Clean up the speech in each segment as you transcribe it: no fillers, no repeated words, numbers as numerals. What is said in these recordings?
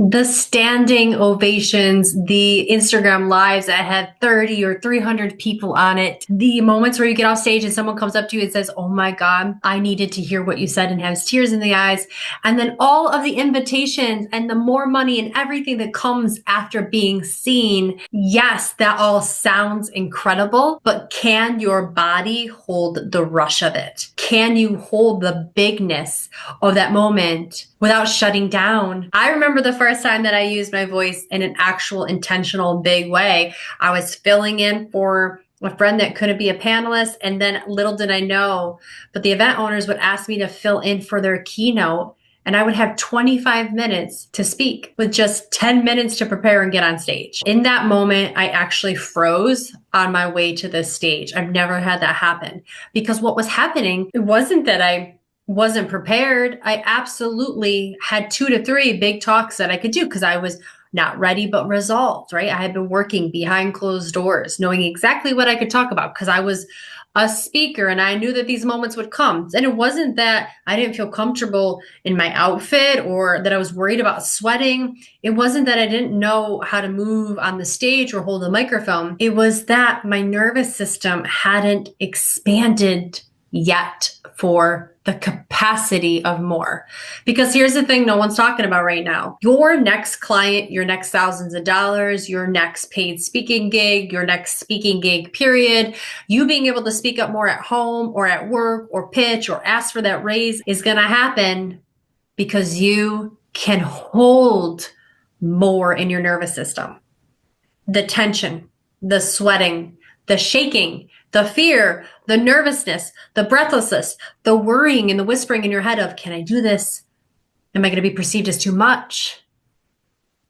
The standing ovations, the Instagram lives that have 30 or 300 people on it, the moments where you get off stage and someone comes up to you and says, "Oh my God, I needed to hear what you said," and has tears in the eyes. And then all of the invitations and the more money and everything that comes after being seen. Yes, that all sounds incredible, but can your body hold the rush of it? Can you hold the bigness of that moment without shutting down? I remember the first time that I used my voice in an actual intentional big way. I was filling in for a friend that couldn't be a panelist, and then little did I know, but the event owners would ask me to fill in for their keynote, and I would have 25 minutes to speak with just 10 minutes to prepare and get on stage. In that moment, I actually froze on my way to this stage. I've never had that happen, because what was happening, it wasn't that I wasn't prepared. I absolutely had 2 to 3 big talks that I could do because I was not ready, but resolved, right? I had been working behind closed doors, knowing exactly what I could talk about because I was a speaker and I knew that these moments would come. And it wasn't that I didn't feel comfortable in my outfit or that I was worried about sweating. It wasn't that I didn't know how to move on the stage or hold a microphone. It was that my nervous system hadn't expanded yet for the capacity of more. Because here's the thing no one's talking about right now. Your next client, your next thousands of dollars, your next paid speaking gig, your next speaking gig, period, you being able to speak up more at home or at work or pitch or ask for that raise is going to happen because you can hold more in your nervous system. The tension, the sweating, the shaking, the fear, the nervousness, the breathlessness, the worrying and the whispering in your head of, can I do this? Am I going to be perceived as too much?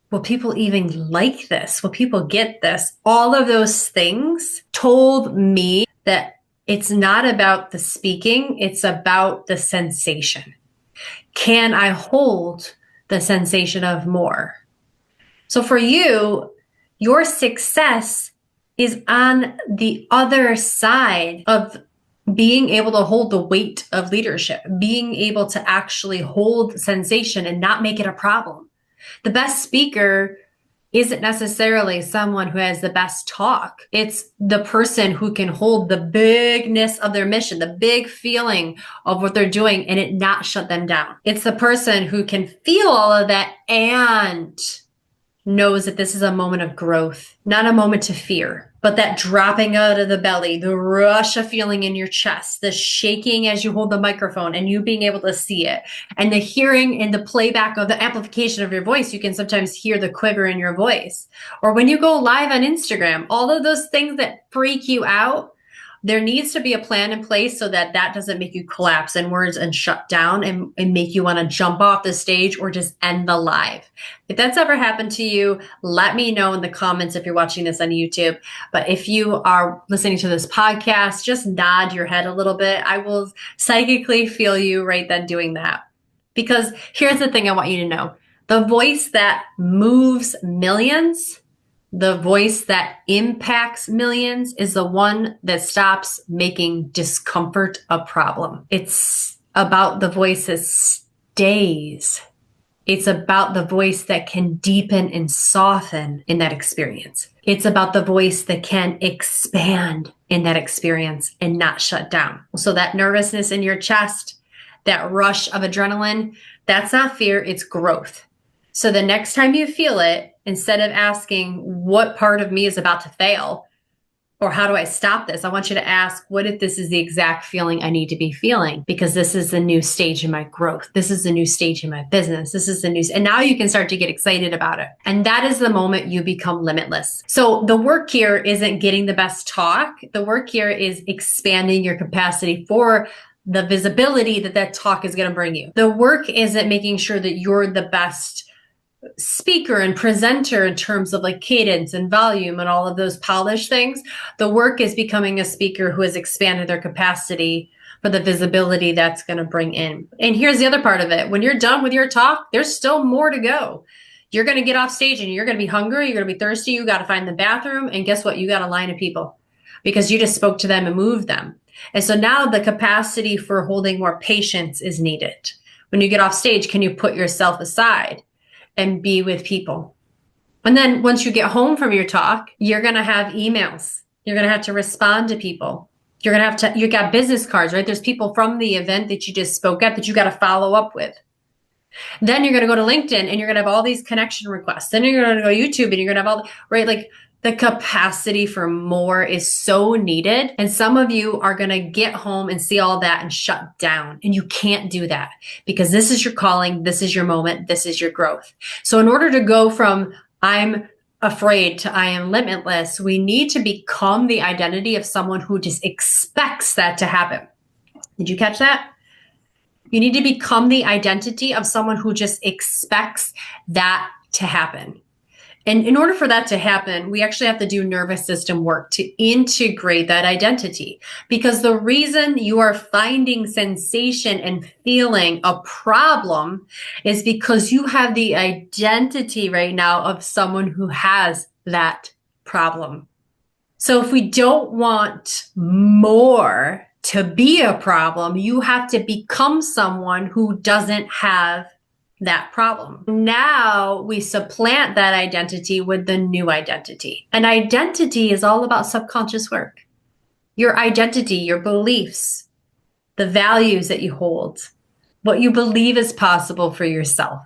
Will people even like this? Will people get this? All of those things told me that it's not about the speaking, it's about the sensation. Can I hold the sensation of more? So for you, your success is on the other side of being able to hold the weight of leadership, being able to actually hold sensation and not make it a problem. The best speaker isn't necessarily someone who has the best talk. It's the person who can hold the bigness of their mission, the big feeling of what they're doing and it not shut them down. It's the person who can feel all of that and knows that this is a moment of growth, not a moment to fear, but that dropping out of the belly, the rush of feeling in your chest, the shaking as you hold the microphone and you being able to see it, and the hearing and the playback of the amplification of your voice. You can sometimes hear the quiver in your voice. Or when you go live on Instagram, all of those things that freak you out, there needs to be a plan in place so that that doesn't make you collapse inwards and shut down and make you want to jump off the stage or just end the live. If that's ever happened to you, let me know in the comments if you're watching this on YouTube. But if you are listening to this podcast, just nod your head a little bit. I will psychically feel you right then doing that. Because here's the thing I want you to know. The voice that moves millions, the voice that impacts millions is the one that stops making discomfort a problem. It's about the voice that stays. It's about the voice that can deepen and soften in that experience. It's about the voice that can expand in that experience and not shut down. So that nervousness in your chest, that rush of adrenaline, that's not fear, it's growth. So the next time you feel it, instead of asking what part of me is about to fail or how do I stop this, I want you to ask, what if this is the exact feeling I need to be feeling? Because this is the new stage in my growth. This is the new stage in my business. This is the new, and now you can start to get excited about it. And that is the moment you become limitless. So the work here isn't getting the best talk. The work here is expanding your capacity for the visibility that that talk is going to bring you. The work isn't making sure that you're the best speaker and presenter in terms of like cadence and volume and all of those polished things. The work is becoming a speaker who has expanded their capacity for the visibility that's going to bring in. And here's the other part of it. When you're done with your talk, there's still more to go. You're going to get off stage and you're going to be hungry. You're going to be thirsty. You got to find the bathroom. And guess what? You got a line of people because you just spoke to them and moved them. And so now the capacity for holding more patience is needed. When you get off stage, can you put yourself aside and be with people. And then once you get home from your talk, you're going to have emails. You're going to have to respond to people. You're going to have to, you got business cards, right? There's people from the event that you just spoke at that you got to follow up with. Then you're going to go to LinkedIn and you're going to have all these connection requests. Then you're going to go to YouTube and you're going to have all, right? Like the capacity for more is so needed. And some of you are going to get home and see all that and shut down. And you can't do that because this is your calling. This is your moment. This is your growth. So in order to go from I'm afraid to I am limitless, we need to become the identity of someone who just expects that to happen. Did you catch that? You need to become the identity of someone who just expects that to happen. And in order for that to happen, we actually have to do nervous system work to integrate that identity. Because the reason you are finding sensation and feeling a problem is because you have the identity right now of someone who has that problem. So if we don't want more to be a problem, you have to become someone who doesn't have that problem. Now we supplant that identity with the new identity. And identity is all about subconscious work. Your identity, your beliefs, the values that you hold, what you believe is possible for yourself.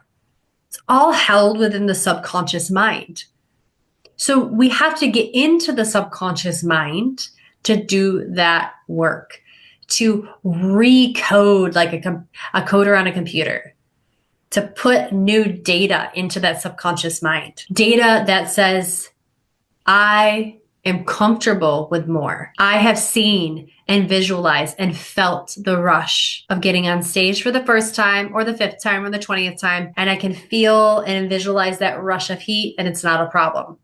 It's all held within the subconscious mind. So we have to get into the subconscious mind to do that work, to recode like a coder on a computer, to put new data into that subconscious mind. Data that says, I am comfortable with more. I have seen and visualized and felt the rush of getting on stage for the first time or the 5th time or the 20th time. And I can feel and visualize that rush of heat and it's not a problem.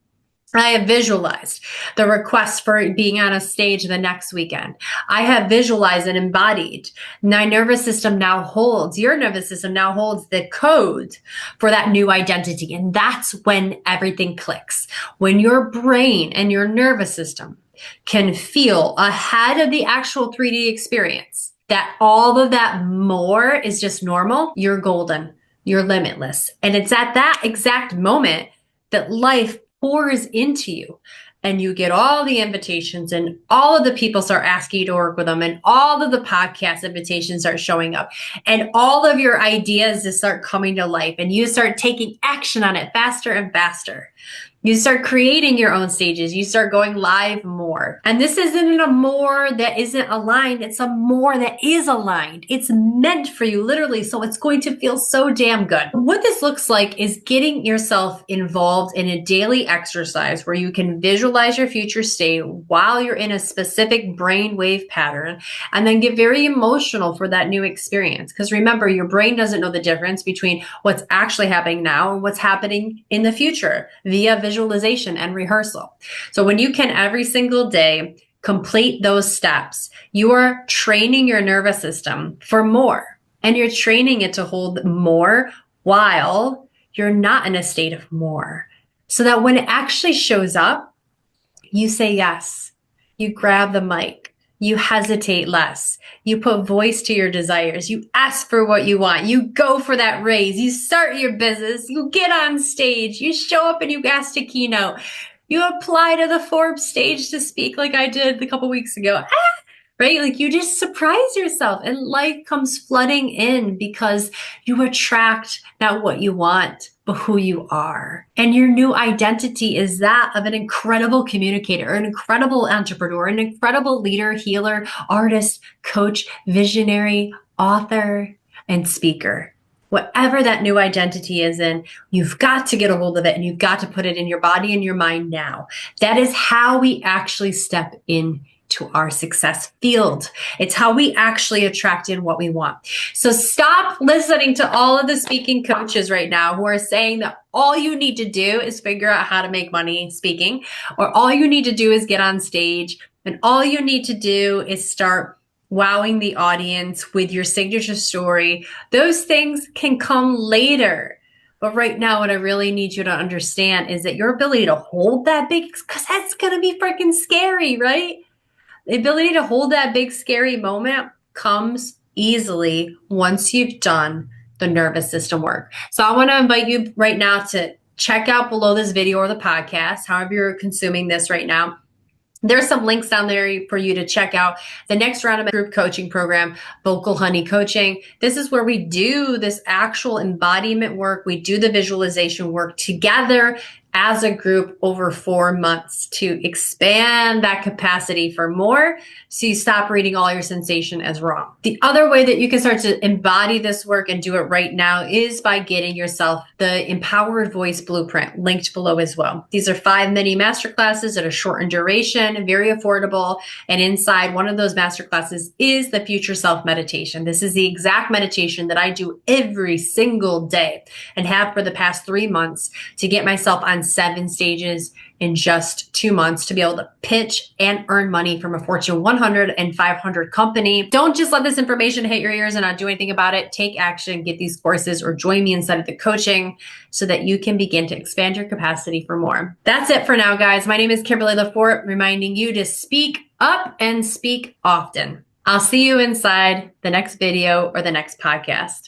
I have visualized the request for being on a stage the next weekend. I have visualized and embodied. My nervous system now holds, your nervous system now holds the code for that new identity. And that's when everything clicks. When your brain and your nervous system can feel ahead of the actual 3D experience that all of that more is just normal, you're golden, you're limitless. And it's at that exact moment that life pours into you and you get all the invitations and all of the people start asking you to work with them and all of the podcast invitations start showing up and all of your ideas just start coming to life and you start taking action on it faster and faster. You start creating your own stages. You start going live more. And this isn't a more that isn't aligned. It's a more that is aligned. It's meant for you, literally. So it's going to feel so damn good. What this looks like is getting yourself involved in a daily exercise where you can visualize your future state while you're in a specific brainwave pattern and then get very emotional for that new experience. Because remember, your brain doesn't know the difference between what's actually happening now and what's happening in the future via visualization and rehearsal. So when you can every single day complete those steps, you are training your nervous system for more. And you're training it to hold more while you're not in a state of more. So that when it actually shows up, you say yes. You grab the mic. You hesitate less. You put voice to your desires. You ask for what you want. You go for that raise. You start your business. You get on stage. You show up and you ask to keynote. You apply to the Forbes stage to speak like I did a couple weeks ago. Right? Like you just surprise yourself and life comes flooding in because you attract not what you want, but who you are. And your new identity is that of an incredible communicator, an incredible entrepreneur, an incredible leader, healer, artist, coach, visionary, author, and speaker. Whatever that new identity is in, you've got to get a hold of it and you've got to put it in your body and your mind now. That is how we actually step in to our success field. It's how we actually attract in what we want. So stop listening to all of the speaking coaches right now who are saying that all you need to do is figure out how to make money speaking, or all you need to do is get on stage, and all you need to do is start wowing the audience with your signature story. Those things can come later. But right now, what I really need you to understand is that your ability to hold that big, because that's going to be freaking scary, right? The ability to hold that big, scary moment comes easily once you've done the nervous system work. So I want to invite you right now to check out below this video or the podcast, however you're consuming this right now. There's some links down there for you to check out the next round of group coaching program, Vocal Honey Coaching. This is where we do this actual embodiment work. We do the visualization work together as a group over 4 months to expand that capacity for more, so you stop reading all your sensation as wrong. The other way that you can start to embody this work and do it right now is by getting yourself the Empowered Voice Blueprint, linked below as well. These are 5 mini masterclasses that are short in duration, very affordable, and inside one of those masterclasses is the Future Self Meditation. This is the exact meditation that I do every single day and have for the past 3 months to get myself on 7 stages in just 2 months to be able to pitch and earn money from a Fortune 100 and 500 company. Don't just let this information hit your ears and not do anything about it. Take action, get these courses, or join me inside of the coaching so that you can begin to expand your capacity for more. That's it for now, guys. My name is Kimberly Lafort, reminding you to speak up and speak often. I'll see you inside the next video or the next podcast.